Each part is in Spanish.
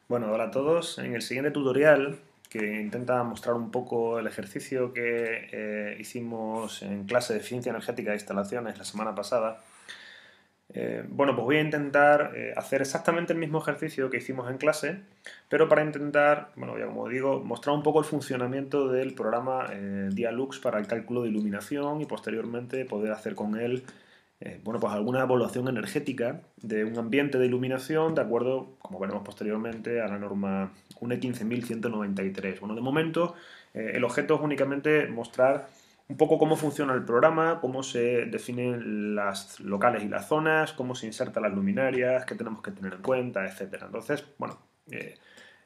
Bueno, hola a todos. En el siguiente tutorial, que intenta mostrar un poco el ejercicio que hicimos en clase de Eficiencia Energética de Instalaciones la semana pasada, pues voy a intentar hacer exactamente el mismo ejercicio que hicimos en clase, pero para intentar, bueno, ya como digo, mostrar un poco el funcionamiento del programa Dialux para el cálculo de iluminación y posteriormente poder hacer con él pues alguna evaluación energética de un ambiente de iluminación de acuerdo, como veremos posteriormente, a la norma UNE 15193. Bueno, de momento el objeto es únicamente mostrar un poco cómo funciona el programa, cómo se definen las locales y las zonas, cómo se insertan las luminarias, qué tenemos que tener en cuenta, etc. Entonces,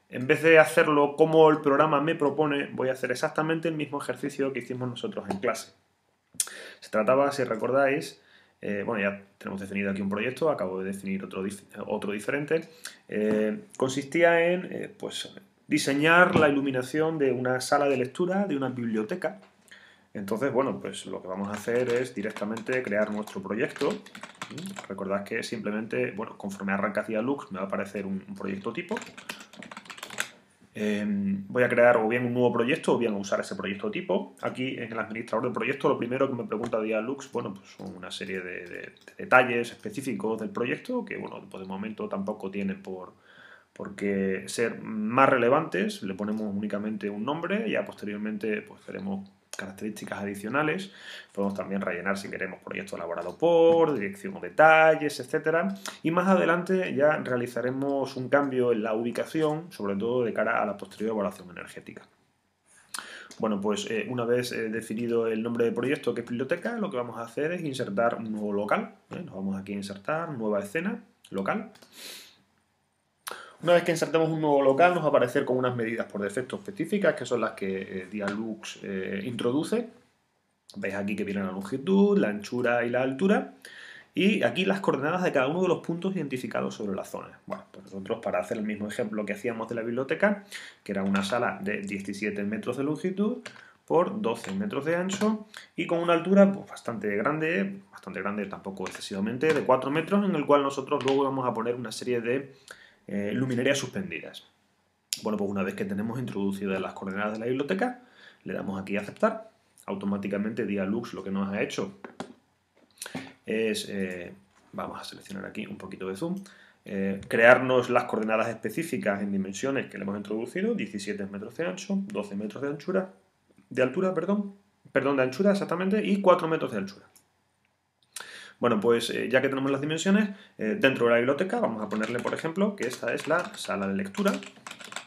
en vez de hacerlo como el programa me propone, voy a hacer exactamente el mismo ejercicio que hicimos nosotros en clase. Se trataba, si recordáis, ya tenemos definido aquí un proyecto, acabo de definir otro diferente. Consistía en diseñar la iluminación de una sala de lectura, de una biblioteca. Entonces, pues lo que vamos a hacer es directamente crear nuestro proyecto. Recordad que simplemente, conforme arranca Dialux me va a aparecer un proyecto tipo. Voy a crear o bien un nuevo proyecto o bien usar ese proyecto tipo. Aquí en el administrador del proyecto lo primero que me pregunta Dialux, pues son una serie de detalles específicos del proyecto que, pues de momento tampoco tienen por qué ser más relevantes. Le ponemos únicamente un nombre y ya posteriormente pues veremos características adicionales. Podemos también rellenar si queremos proyecto elaborado por, dirección o detalles, etc. Y más adelante ya realizaremos un cambio en la ubicación, sobre todo de cara a la posterior evaluación energética. Una vez definido el nombre del proyecto, que es biblioteca, lo que vamos a hacer es insertar un nuevo local. Nos vamos aquí a insertar nueva escena, local. Una vez que insertemos un nuevo local nos va a aparecer con unas medidas por defecto específicas, que son las que Dialux introduce. Veis aquí que viene la longitud, la anchura y la altura. Y aquí las coordenadas de cada uno de los puntos identificados sobre la zona. Pues nosotros, para hacer el mismo ejemplo que hacíamos de la biblioteca, que era una sala de 17 metros de longitud por 12 metros de ancho y con una altura bastante grande tampoco excesivamente, de 4 metros, en el cual nosotros luego vamos a poner una serie de luminarias suspendidas. Pues una vez que tenemos introducidas las coordenadas de la biblioteca, le damos aquí a aceptar. Automáticamente Dialux lo que nos ha hecho es, vamos a seleccionar aquí un poquito de zoom, crearnos las coordenadas específicas en dimensiones que le hemos introducido, 17 metros de ancho, 12 metros de anchura, de anchura exactamente, y 4 metros de anchura. Ya que tenemos las dimensiones, dentro de la biblioteca vamos a ponerle, por ejemplo, que esta es la sala de lectura,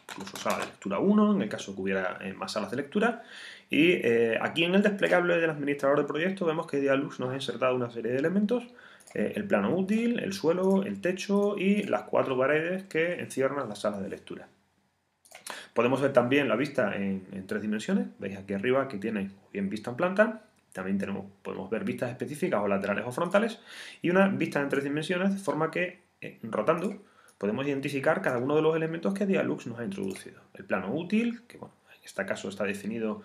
incluso sala de lectura 1, en el caso que hubiera más salas de lectura. Y aquí en el desplegable del administrador de proyecto vemos que Dialux nos ha insertado una serie de elementos, el plano útil, el suelo, el techo y las 4 paredes que encierran la sala de lectura. Podemos ver también la vista en 3 dimensiones. Veis aquí arriba que tiene bien vista en planta. También podemos ver vistas específicas o laterales o frontales. Y una vista en 3 dimensiones, de forma que, rotando, podemos identificar cada uno de los elementos que Dialux nos ha introducido. El plano útil, que en este caso está definido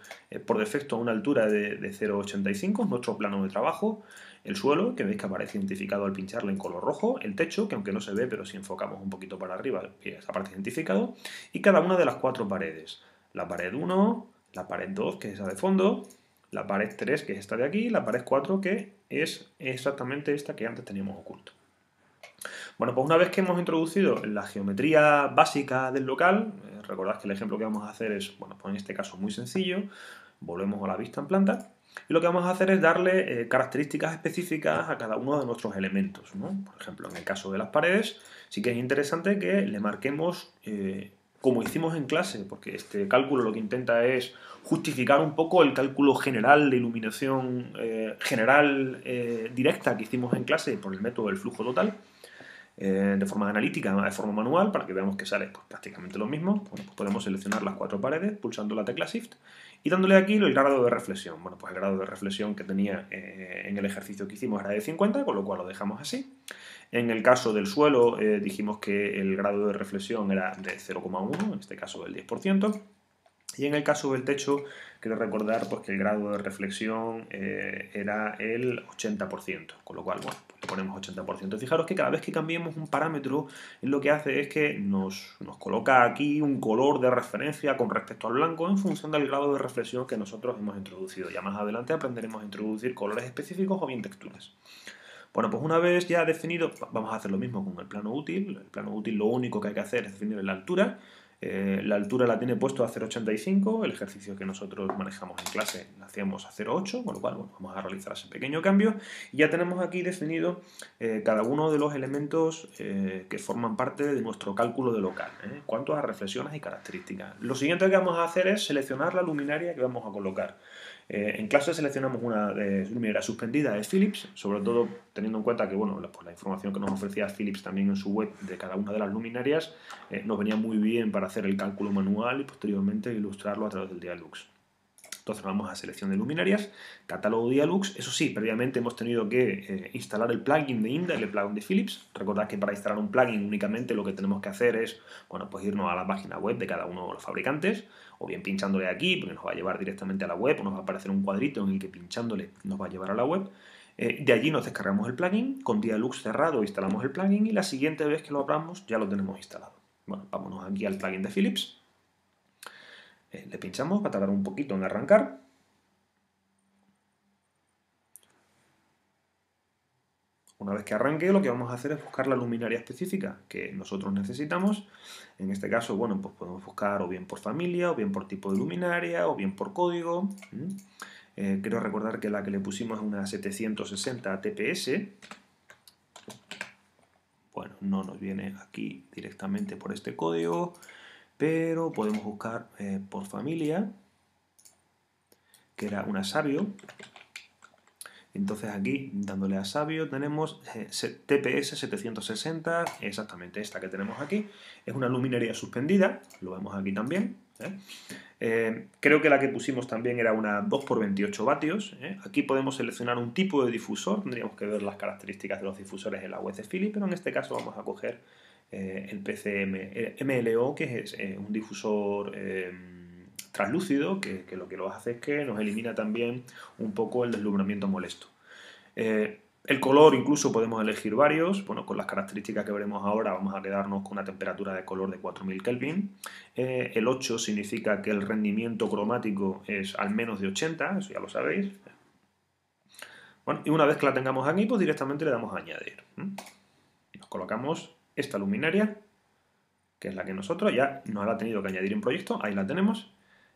por defecto a una altura de 0,85, nuestro plano de trabajo. El suelo, que veis que aparece identificado al pincharle en color rojo. El techo, que aunque no se ve, pero si enfocamos un poquito para arriba, aparece identificado. Y cada una de las 4 paredes. La pared 1, la pared 2, que es esa de fondo, la pared 3, que es esta de aquí, la pared 4, que es exactamente esta que antes teníamos oculto. Pues una vez que hemos introducido la geometría básica del local, recordad que el ejemplo que vamos a hacer es, pues en este caso muy sencillo, volvemos a la vista en planta, y lo que vamos a hacer es darle características específicas a cada uno de nuestros elementos, ¿no? Por ejemplo, en el caso de las paredes, sí que es interesante que le marquemos, como hicimos en clase, porque este cálculo lo que intenta es justificar un poco el cálculo general de iluminación general directa que hicimos en clase por el método del flujo total, de forma analítica, de forma manual, para que veamos que sale prácticamente lo mismo. Podemos seleccionar las 4 paredes pulsando la tecla Shift y dándole aquí el grado de reflexión. El grado de reflexión que tenía en el ejercicio que hicimos era de 50, con lo cual lo dejamos así. En el caso del suelo dijimos que el grado de reflexión era de 0,1, en este caso del 10%. Y en el caso del techo, quiero recordar que el grado de reflexión era el 80%, con lo cual, le ponemos 80%. Fijaros que cada vez que cambiemos un parámetro, lo que hace es que nos coloca aquí un color de referencia con respecto al blanco en función del grado de reflexión que nosotros hemos introducido. Ya más adelante aprenderemos a introducir colores específicos o bien texturas. Bueno, pues una vez ya definido, vamos a hacer lo mismo con el plano útil. El plano útil lo único que hay que hacer es definir la altura. La altura la tiene puesto a 0,85, el ejercicio que nosotros manejamos en clase lo hacíamos a 0,8, con lo cual bueno, vamos a realizar ese pequeño cambio. Y ya tenemos aquí definido cada uno de los elementos que forman parte de nuestro cálculo de local, en cuanto a reflexiones y características. Lo siguiente que vamos a hacer es seleccionar la luminaria que vamos a colocar. En clase seleccionamos una luminaria suspendida de Philips, sobre todo teniendo en cuenta que bueno, pues la información que nos ofrecía Philips también en su web de cada una de las luminarias nos venía muy bien para hacer el cálculo manual y posteriormente ilustrarlo a través del Dialux. Entonces vamos a selección de luminarias, catálogo Dialux. Eso sí, previamente hemos tenido que instalar el plugin de Indel, el plugin de Philips. Recordad que para instalar un plugin únicamente lo que tenemos que hacer es bueno, pues irnos a la página web de cada uno de los fabricantes, o bien pinchándole aquí, porque nos va a llevar directamente a la web, o nos va a aparecer un cuadrito en el que pinchándole nos va a llevar a la web. De allí nos descargamos el plugin, con Dialux cerrado instalamos el plugin y la siguiente vez que lo abramos ya lo tenemos instalado. Bueno, vámonos aquí al plugin de Philips. Le pinchamos, va a tardar un poquito en arrancar. Una vez que arranque, lo que vamos a hacer es buscar la luminaria específica que nosotros necesitamos. En este caso, bueno, pues podemos buscar o bien por familia, o bien por tipo de luminaria, o bien por código. Quiero recordar que la que le pusimos es una 760 TPS. Bueno, no nos viene aquí directamente por este código, pero podemos buscar por familia, que era una Sabio. Entonces aquí, dándole a Sabio, tenemos TPS 760, exactamente esta que tenemos aquí. Es una luminaria suspendida, lo vemos aquí también. Creo que la que pusimos también era una 2x28 vatios. Aquí podemos seleccionar un tipo de difusor, tendríamos que ver las características de los difusores en la web de Philips, pero en este caso vamos a coger el PCM-MLO, que es un difusor translúcido, que lo que hace es que nos elimina también un poco el deslumbramiento molesto. El color incluso podemos elegir varios. Bueno, con las características que veremos ahora vamos a quedarnos con una temperatura de color de 4000 Kelvin. El 8 significa que el rendimiento cromático es al menos de 80, eso ya lo sabéis. Bueno, y una vez que la tengamos aquí, pues directamente le damos a añadir. Nos colocamos esta luminaria, que es la que nosotros ya nos la ha tenido que añadir en proyecto, ahí la tenemos,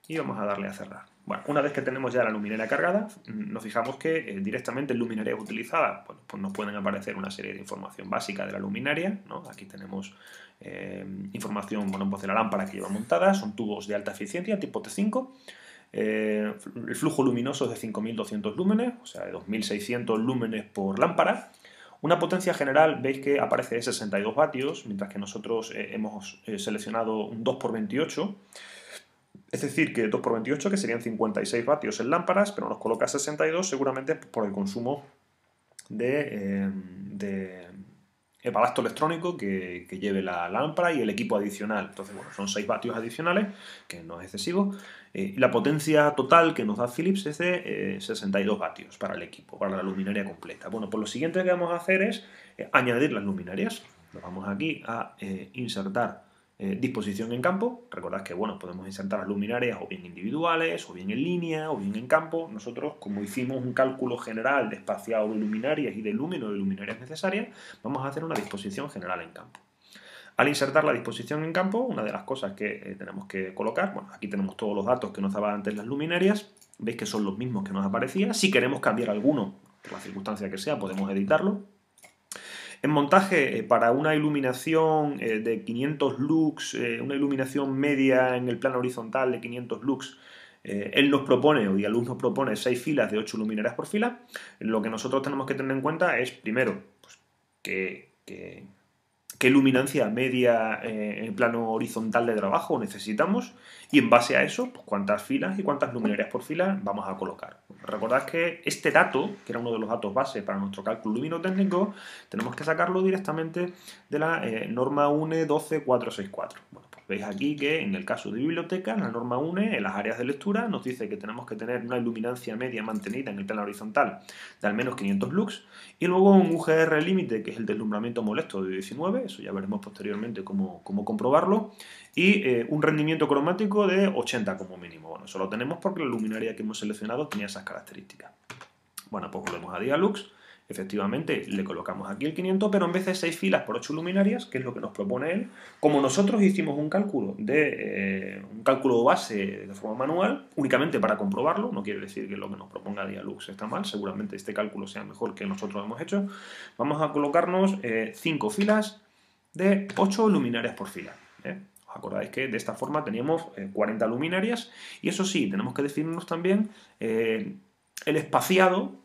y vamos a darle a cerrar. Bueno, una vez que tenemos ya la luminaria cargada, nos fijamos que directamente en luminarias utilizadas pues nos pueden aparecer una serie de información básica de la luminaria, ¿no? Aquí tenemos información bueno, pues de la lámpara que lleva montada, son tubos de alta eficiencia tipo T5, el flujo luminoso es de 5200 lúmenes, o sea, de 2600 lúmenes por lámpara. Una potencia general, veis que aparece de 62 vatios, mientras que nosotros hemos seleccionado un 2x28. Es decir, que 2x28, que serían 56 vatios en lámparas, pero nos coloca 62 seguramente por el consumo de balasto electrónico que lleve la lámpara y el equipo adicional. Entonces, bueno, son 6 vatios adicionales, que no es excesivo. Y la potencia total que nos da Philips es de 62 vatios para el equipo, para la luminaria completa. Bueno, pues lo siguiente que vamos a hacer es añadir las luminarias. Nos vamos aquí a insertar disposición en campo. Recordad que bueno, podemos insertar las luminarias o bien individuales, o bien en línea, o bien en campo. Nosotros, como hicimos un cálculo general de espaciado de luminarias y del número de luminarias necesarias, vamos a hacer una disposición general en campo. Al insertar la disposición en campo, una de las cosas que tenemos que colocar, bueno, aquí tenemos todos los datos que nos daban antes las luminarias, veis que son los mismos que nos aparecían. Si queremos cambiar alguno, por la circunstancia que sea, podemos editarlo. En montaje, para una iluminación de 500 lux, una iluminación media en el plano horizontal de 500 lux, él nos propone, o Dialux nos propone 6 filas de 8 luminarias por fila. Lo que nosotros tenemos que tener en cuenta es, primero, pues, qué luminancia media en el plano horizontal de trabajo necesitamos, y en base a eso, pues, cuántas filas y cuántas luminarias por fila vamos a colocar. Recordad que este dato, que era uno de los datos base para nuestro cálculo luminotécnico, tenemos que sacarlo directamente de la norma UNE 12464. Bueno, pues Veis aquí que en el caso de biblioteca, la norma UNE, en las áreas de lectura, nos dice que tenemos que tener una iluminancia media mantenida en el plano horizontal de al menos 500 lux, y luego un UGR límite, que es el deslumbramiento molesto de 19, eso ya veremos posteriormente cómo comprobarlo, y un rendimiento cromático de 80 como mínimo. Bueno, eso lo tenemos porque la luminaria que hemos seleccionado tenía esas características. Bueno, pues volvemos a Dialux. Efectivamente, le colocamos aquí el 500, pero en vez de 6 filas por 8 luminarias, que es lo que nos propone él, como nosotros hicimos un cálculo base de forma manual, únicamente para comprobarlo, no quiere decir que lo que nos proponga Dialux está mal, seguramente este cálculo sea mejor que nosotros hemos hecho, vamos a colocarnos 5 filas de 8 luminarias por fila. ¿Os acordáis que de esta forma teníamos 40 luminarias? Y eso sí, tenemos que definirnos también el espaciado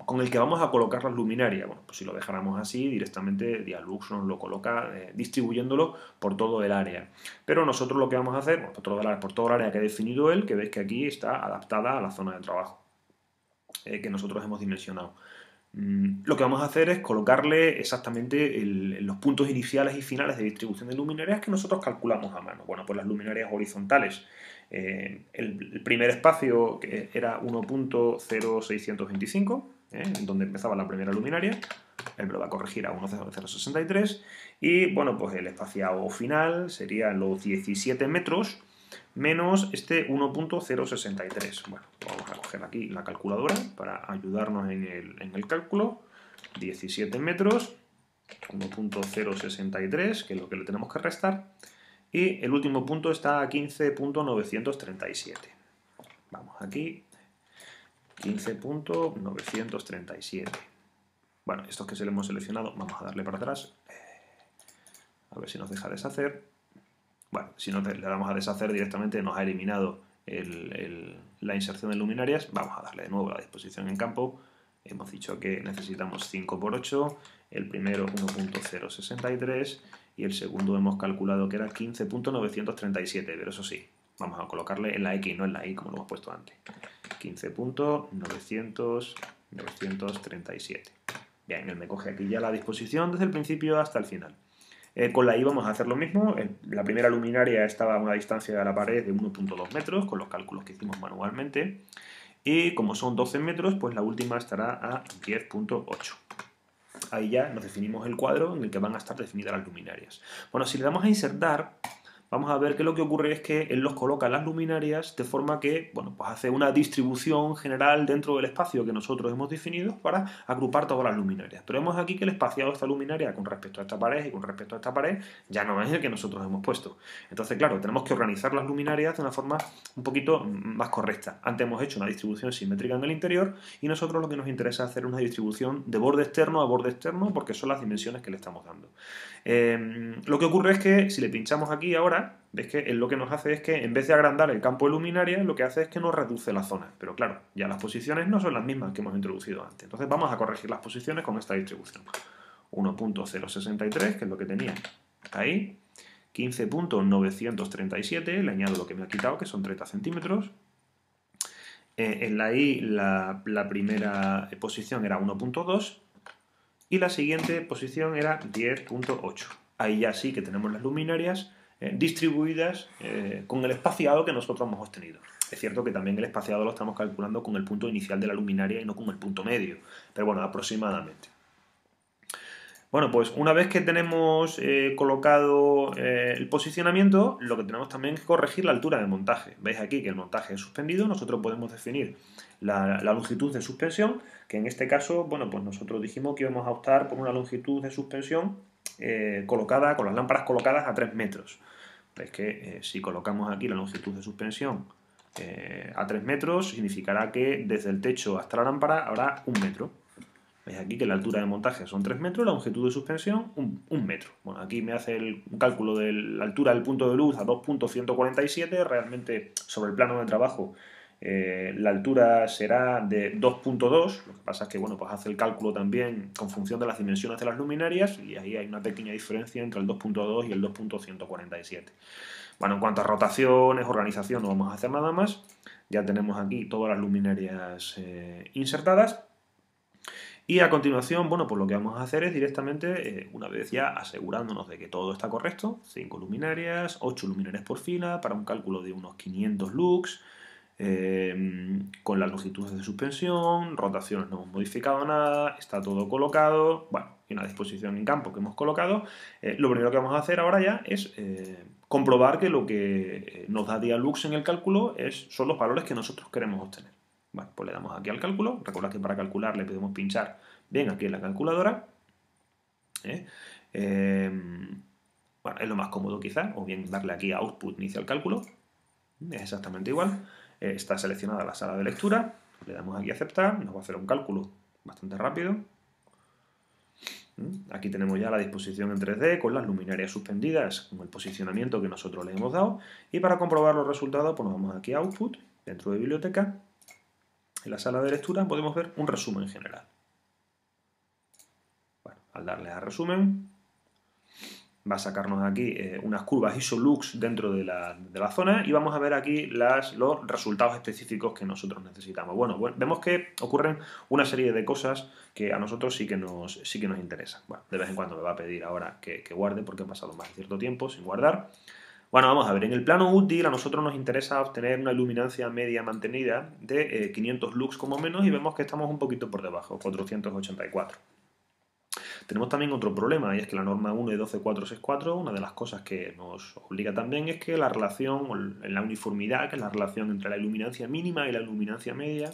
con el que vamos a colocar las luminarias. Bueno, pues si lo dejáramos así, directamente Dialux nos lo coloca distribuyéndolo por todo el área. Pero nosotros lo que vamos a hacer, por todo el área que ha definido él, que veis que aquí está adaptada a la zona de trabajo que nosotros hemos dimensionado. Lo que vamos a hacer es colocarle exactamente los puntos iniciales y finales de distribución de luminarias que nosotros calculamos a mano. Bueno, pues las luminarias horizontales. El primer espacio que era 1.0625, donde empezaba la primera luminaria, él me lo va a corregir a 1.0063, y bueno, pues el espaciado final sería los 17 metros menos este 1.063. Bueno, vamos a coger aquí la calculadora para ayudarnos en el cálculo. 17 metros, 1.063, que es lo que le tenemos que restar. Y el último punto está a 15.937. Vamos aquí, 15.937. Bueno, estos que se le hemos seleccionado, vamos a darle para atrás. A ver si nos deja deshacer. Bueno, si no le damos a deshacer directamente, nos ha eliminado la inserción de luminarias. Vamos a darle de nuevo la disposición en campo. Hemos dicho que necesitamos 5 por 8, el primero 1.063 y el segundo hemos calculado que era 15.937, pero eso sí, vamos a colocarle en la X, no en la Y como lo hemos puesto antes. 15.937. Bien, él me coge aquí ya la disposición desde el principio hasta el final. Con la I vamos a hacer lo mismo. La primera luminaria estaba a una distancia de la pared de 1.2 metros, con los cálculos que hicimos manualmente. Y como son 12 metros, pues la última estará a 10.8. Ahí ya nos definimos el cuadro en el que van a estar definidas las luminarias. Bueno, si le damos a insertar, vamos a ver que lo que ocurre es que él los coloca en las luminarias de forma que, bueno, pues hace una distribución general dentro del espacio que nosotros hemos definido para agrupar todas las luminarias. Pero vemos aquí que el espaciado de esta luminaria con respecto a esta pared y con respecto a esta pared ya no es el que nosotros hemos puesto. Entonces, claro, tenemos que organizar las luminarias de una forma un poquito más correcta. Antes hemos hecho una distribución simétrica en el interior y nosotros lo que nos interesa es hacer una distribución de borde externo a borde externo porque son las dimensiones que le estamos dando. Lo que ocurre es que si le pinchamos aquí ahora, ves que lo que nos hace es que en vez de agrandar el campo de luminaria, lo que hace es que nos reduce la zona. Pero claro, ya las posiciones no son las mismas que hemos introducido antes. Entonces vamos a corregir las posiciones con esta distribución. 1.063, que es lo que tenía ahí. 15.937, le añado lo que me ha quitado, que son 30 centímetros. En la I la primera posición era 1.2 y la siguiente posición era 10.8. Ahí ya sí que tenemos las luminarias distribuidas con el espaciado que nosotros hemos obtenido. Es cierto que también el espaciado lo estamos calculando con el punto inicial de la luminaria y no con el punto medio, pero bueno, aproximadamente. Bueno, pues una vez que tenemos colocado el posicionamiento, lo que tenemos también es corregir la altura de montaje. Veis aquí que el montaje es suspendido, nosotros podemos definir la longitud de suspensión, que en este caso, bueno, pues nosotros dijimos que íbamos a optar por una longitud de suspensión colocada, con las lámparas colocadas a 3 metros. Veis que si colocamos aquí la longitud de suspensión a 3 metros, significará que desde el techo hasta la lámpara habrá 1 metro. Veis aquí que la altura de montaje son 3 metros, la longitud de suspensión 1 metro. Bueno, aquí me hace el cálculo de la altura del punto de luz a 2.147, realmente sobre el plano de trabajo la altura será de 2.2, lo que pasa es que bueno, pues hace el cálculo también con función de las dimensiones de las luminarias y ahí hay una pequeña diferencia entre el 2.2 y el 2.147. Bueno, en cuanto a rotaciones, organización, no vamos a hacer nada más. Ya tenemos aquí todas las luminarias insertadas. Y a continuación, bueno, pues lo que vamos a hacer es directamente, una vez ya asegurándonos de que todo está correcto, 5 luminarias, 8 luminarias por fila, para un cálculo de unos 500 lux, con las longitudes de suspensión, rotaciones no hemos modificado nada, está todo colocado, bueno, y una disposición en campo que hemos colocado. Lo primero que vamos a hacer ahora ya es comprobar que lo que nos da Dialux en el cálculo son los valores que nosotros queremos obtener. Bueno, pues le damos aquí al cálculo. Recordad que para calcular le podemos pinchar bien aquí en la calculadora. Bueno, es lo más cómodo quizá, o bien darle aquí a Output, inicia el cálculo. Es exactamente igual. Está seleccionada la sala de lectura. Le damos aquí a aceptar. Nos va a hacer un cálculo bastante rápido. Aquí tenemos ya la disposición en 3D con las luminarias suspendidas, con el posicionamiento que nosotros le hemos dado. Y para comprobar los resultados, pues nos vamos aquí a Output, dentro de Biblioteca. En la sala de lectura podemos ver un resumen general. Bueno, al darle a resumen, va a sacarnos aquí unas curvas ISOLUX dentro de la zona y vamos a ver aquí los resultados específicos que nosotros necesitamos. Bueno, vemos que ocurren una serie de cosas que a nosotros sí que nos interesan. Bueno, de vez en cuando me va a pedir ahora que guarde porque he pasado más de cierto tiempo sin guardar. Bueno, vamos a ver, en el plano útil a nosotros nos interesa obtener una luminancia media mantenida de 500 lux como menos y vemos que estamos un poquito por debajo, 484. Tenemos también otro problema y es que la norma 1 de 12464, una de las cosas que nos obliga también es que la relación, la uniformidad, que es la relación entre la iluminancia mínima y la iluminancia media,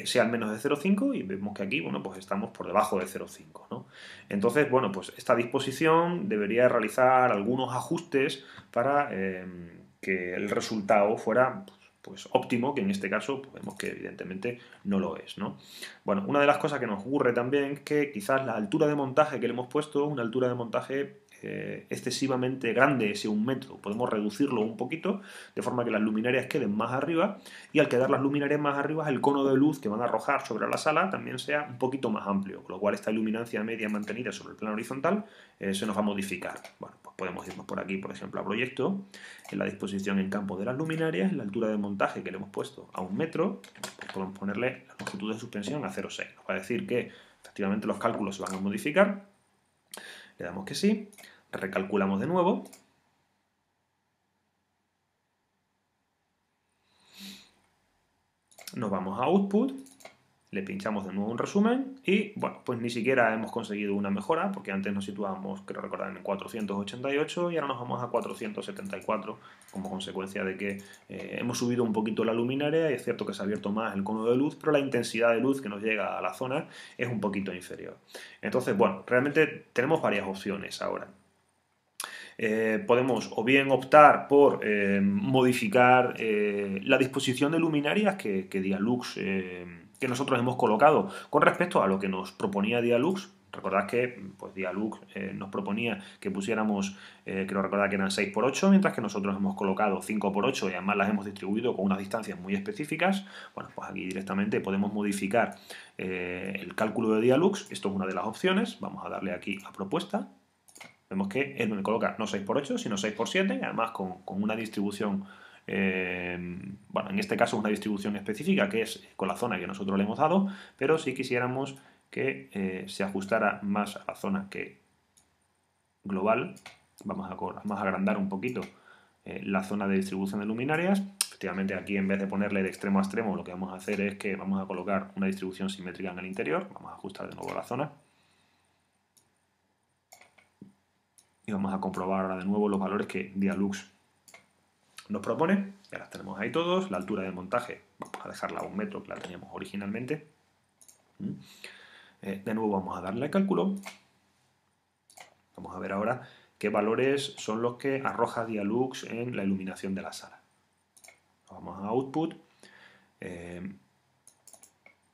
sea al menos de 0,5 y vemos que aquí, bueno, pues estamos por debajo de 0,5, ¿no? Entonces, bueno, pues esta disposición debería realizar algunos ajustes para que el resultado fuera pues óptimo, que en este caso pues, vemos que evidentemente no lo es, ¿no? Bueno, una de las cosas que nos ocurre también es que quizás la altura de montaje que le hemos puesto, una altura de montaje excesivamente grande, ese 1 metro, podemos reducirlo un poquito de forma que las luminarias queden más arriba y al quedar las luminarias más arriba el cono de luz que van a arrojar sobre la sala también sea un poquito más amplio, con lo cual esta iluminancia media mantenida sobre el plano horizontal se nos va a modificar. Bueno, pues podemos irnos por aquí, por ejemplo, a proyecto, en la disposición en campo de las luminarias, la altura de montaje que le hemos puesto a 1 metro, pues podemos ponerle la longitud de suspensión a 0,6. Nos va a decir que efectivamente los cálculos se van a modificar. Le damos que sí, recalculamos de nuevo. Nos vamos a Output, le pinchamos de nuevo un resumen y, bueno, pues ni siquiera hemos conseguido una mejora porque antes nos situábamos, creo recordar, en 488 y ahora nos vamos a 474 como consecuencia de que hemos subido un poquito la luminaria y es cierto que se ha abierto más el cono de luz, pero la intensidad de luz que nos llega a la zona es un poquito inferior. Entonces, bueno, realmente tenemos varias opciones ahora. Podemos o bien optar por modificar la disposición de luminarias que Dialux, que nosotros hemos colocado con respecto a lo que nos proponía Dialux. Recordad que pues, Dialux nos proponía que pusiéramos, creo recordar que eran 6×8, mientras que nosotros hemos colocado 5×8 y además las hemos distribuido con unas distancias muy específicas. Bueno, pues aquí directamente podemos modificar el cálculo de Dialux. Esto es una de las opciones. Vamos a darle aquí a propuesta. Vemos que él me coloca no 6×8, sino 6×7, además con una distribución, bueno, en este caso una distribución específica, que es con la zona que nosotros le hemos dado, pero si quisiéramos que se ajustara más a la zona que global, vamos a agrandar un poquito la zona de distribución de luminarias. Efectivamente, aquí en vez de ponerle de extremo a extremo, lo que vamos a hacer es que vamos a colocar una distribución simétrica en el interior. Vamos a ajustar de nuevo la zona. Y vamos a comprobar ahora de nuevo los valores que Dialux nos propone. Ya las tenemos ahí todos. La altura de montaje, vamos a dejarla a 1 metro, que la teníamos originalmente. De nuevo vamos a darle al cálculo. Vamos a ver ahora qué valores son los que arroja Dialux en la iluminación de la sala. Vamos a Output,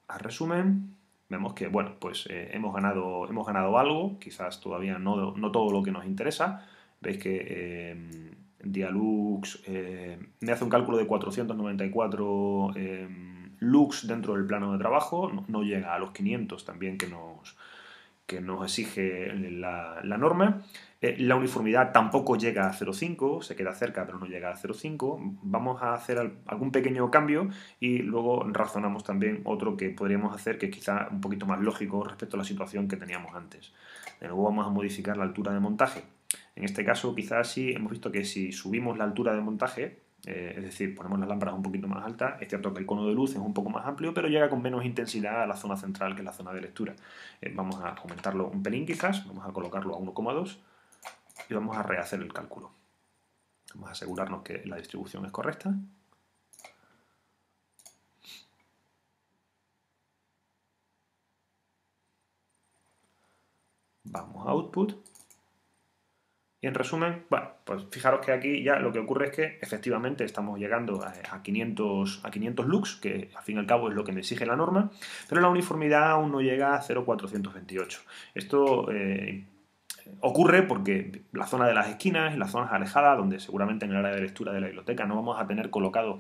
a resumen. Vemos que, bueno, pues hemos ganado algo, quizás todavía no todo lo que nos interesa. Veis que Dialux me hace un cálculo de 494 lux dentro del plano de trabajo, no llega a los 500 también que que nos exige la norma. La uniformidad tampoco llega a 0,5, se queda cerca pero no llega a 0,5. Vamos a hacer algún pequeño cambio y luego razonamos también otro que podríamos hacer que es quizá un poquito más lógico respecto a la situación que teníamos antes. De nuevo vamos a modificar la altura de montaje. En este caso quizás sí hemos visto que si subimos la altura de montaje, es decir, ponemos las lámparas un poquito más altas, es cierto que el cono de luz es un poco más amplio, pero llega con menos intensidad a la zona central, que es la zona de lectura. Vamos a aumentarlo un pelín quizás, vamos a colocarlo a 1,2 y vamos a rehacer el cálculo. Vamos a asegurarnos que la distribución es correcta. Vamos a Output. Y en resumen, bueno, pues fijaros que aquí ya lo que ocurre es que efectivamente estamos llegando a 500 lux, que al fin y al cabo es lo que me exige la norma, pero la uniformidad aún no llega a 0,428. Esto ocurre porque la zona de las esquinas y las zonas alejadas, donde seguramente en el área de lectura de la biblioteca no vamos a tener colocado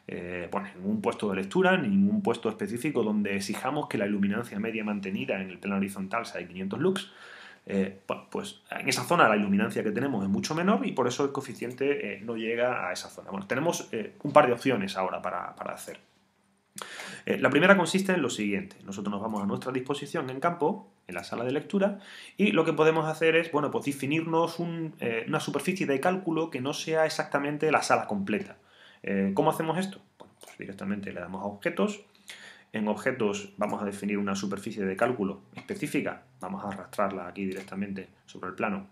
ningún puesto de lectura, ningún puesto específico donde exijamos que la iluminancia media mantenida en el plano horizontal sea de 500 lux, pues en esa zona la iluminancia que tenemos es mucho menor y por eso el coeficiente no llega a esa zona. Bueno, tenemos un par de opciones ahora para hacer. La primera consiste en lo siguiente. Nosotros nos vamos a nuestra disposición en campo, en la sala de lectura, y lo que podemos hacer es, bueno, pues definirnos una superficie de cálculo que no sea exactamente la sala completa. ¿Cómo hacemos esto? Bueno, pues directamente le damos a objetos. En objetos vamos a definir una superficie de cálculo específica. Vamos a arrastrarla aquí directamente sobre el plano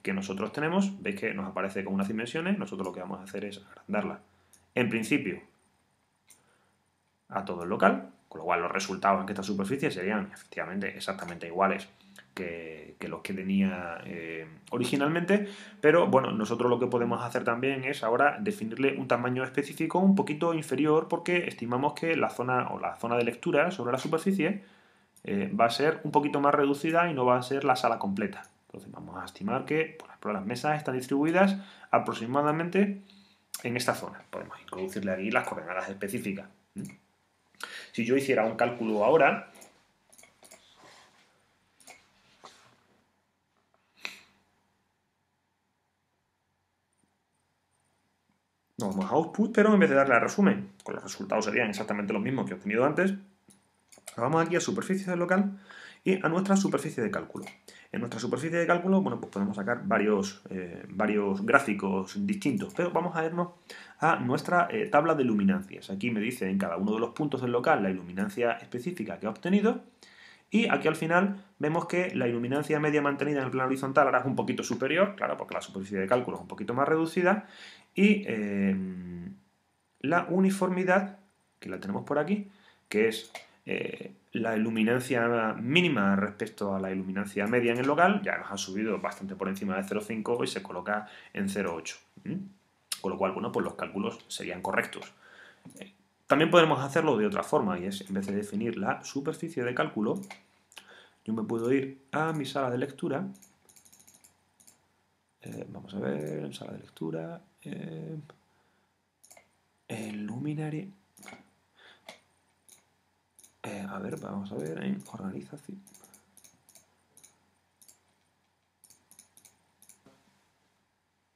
que nosotros tenemos. Veis que nos aparece con unas dimensiones. Nosotros lo que vamos a hacer es agrandarla. En principio, a todo el local, con lo cual los resultados en esta superficie serían efectivamente exactamente iguales que los que tenía originalmente, pero bueno, nosotros lo que podemos hacer también es ahora definirle un tamaño específico un poquito inferior porque estimamos que la zona de lectura sobre la superficie va a ser un poquito más reducida y no va a ser la sala completa. Entonces vamos a estimar que, por ejemplo, las mesas están distribuidas aproximadamente en esta zona. Podemos introducirle aquí las coordenadas específicas. Si yo hiciera un cálculo ahora, nos vamos a Output, pero en vez de darle a resumen, con los resultados serían exactamente los mismos que he obtenido antes, nos vamos aquí a superficie del local y a nuestra superficie de cálculo. En nuestra superficie de cálculo, bueno, pues podemos sacar varios gráficos distintos, pero vamos a irnos a nuestra tabla de luminancias. Aquí me dice en cada uno de los puntos del local la iluminancia específica que ha obtenido. Y aquí al final vemos que la iluminancia media mantenida en el plano horizontal ahora es un poquito superior, claro, porque la superficie de cálculo es un poquito más reducida, y la uniformidad, que la tenemos por aquí, que es la iluminancia mínima respecto a la iluminancia media en el local, ya nos ha subido bastante por encima de 0,5 y se coloca en 0,8. Con lo cual, bueno, pues los cálculos serían correctos. También podemos hacerlo de otra forma, y es, en vez de definir la superficie de cálculo, yo me puedo ir a mi sala de lectura. Vamos a ver, en sala de lectura, el luminary. A ver, vamos a ver en organización.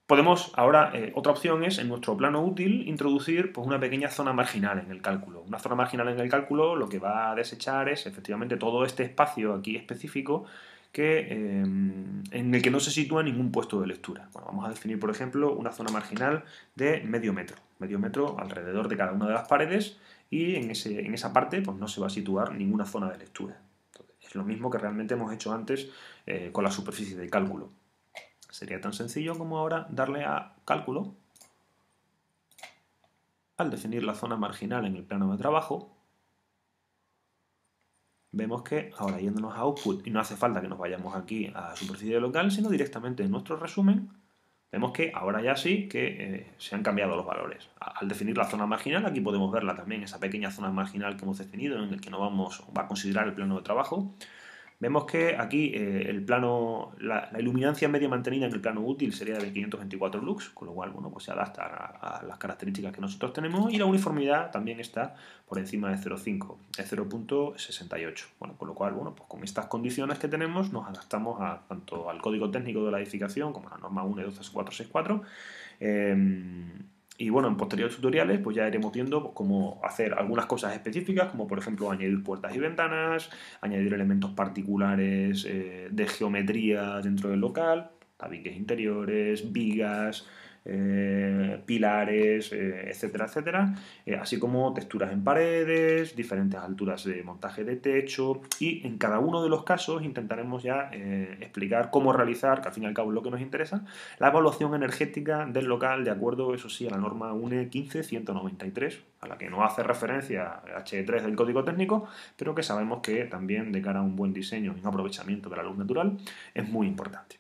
Podemos ahora, otra opción es en nuestro plano útil introducir pues, una pequeña zona marginal en el cálculo. Una zona marginal en el cálculo lo que va a desechar es efectivamente todo este espacio aquí específico en el que no se sitúa ningún puesto de lectura. Bueno, vamos a definir, por ejemplo, una zona marginal de medio metro alrededor de cada una de las paredes y en esa parte pues, no se va a situar ninguna zona de lectura. Entonces, es lo mismo que realmente hemos hecho antes con la superficie de cálculo. Sería tan sencillo como ahora darle a cálculo. Al definir la zona marginal en el plano de trabajo, vemos que ahora yéndonos a Output, y no hace falta que nos vayamos aquí a superficie local, sino directamente en nuestro resumen, vemos que ahora ya sí que se han cambiado los valores. Al definir la zona marginal, aquí podemos verla también, esa pequeña zona marginal que hemos definido, en el que no va a considerar el plano de trabajo. Vemos que aquí el plano, la iluminancia media mantenida en el plano útil sería de 524 lux, con lo cual bueno, pues se adapta a las características que nosotros tenemos, y la uniformidad también está por encima de 0,5, es 0,68. Bueno, con lo cual, bueno, pues con estas condiciones que tenemos nos adaptamos tanto al código técnico de la edificación como a la norma 1 12464. Y bueno, en posteriores tutoriales pues ya iremos viendo pues, cómo hacer algunas cosas específicas, como por ejemplo añadir puertas y ventanas, añadir elementos particulares de geometría dentro del local, tabiques interiores, vigas, pilares, etcétera, etcétera, así como texturas en paredes, diferentes alturas de montaje de techo, y en cada uno de los casos intentaremos ya explicar cómo realizar, que al fin y al cabo es lo que nos interesa, la evaluación energética del local de acuerdo, eso sí, a la norma UNE 15193, a la que no hace referencia H3 del código técnico, pero que sabemos que también de cara a un buen diseño y un aprovechamiento de la luz natural es muy importante.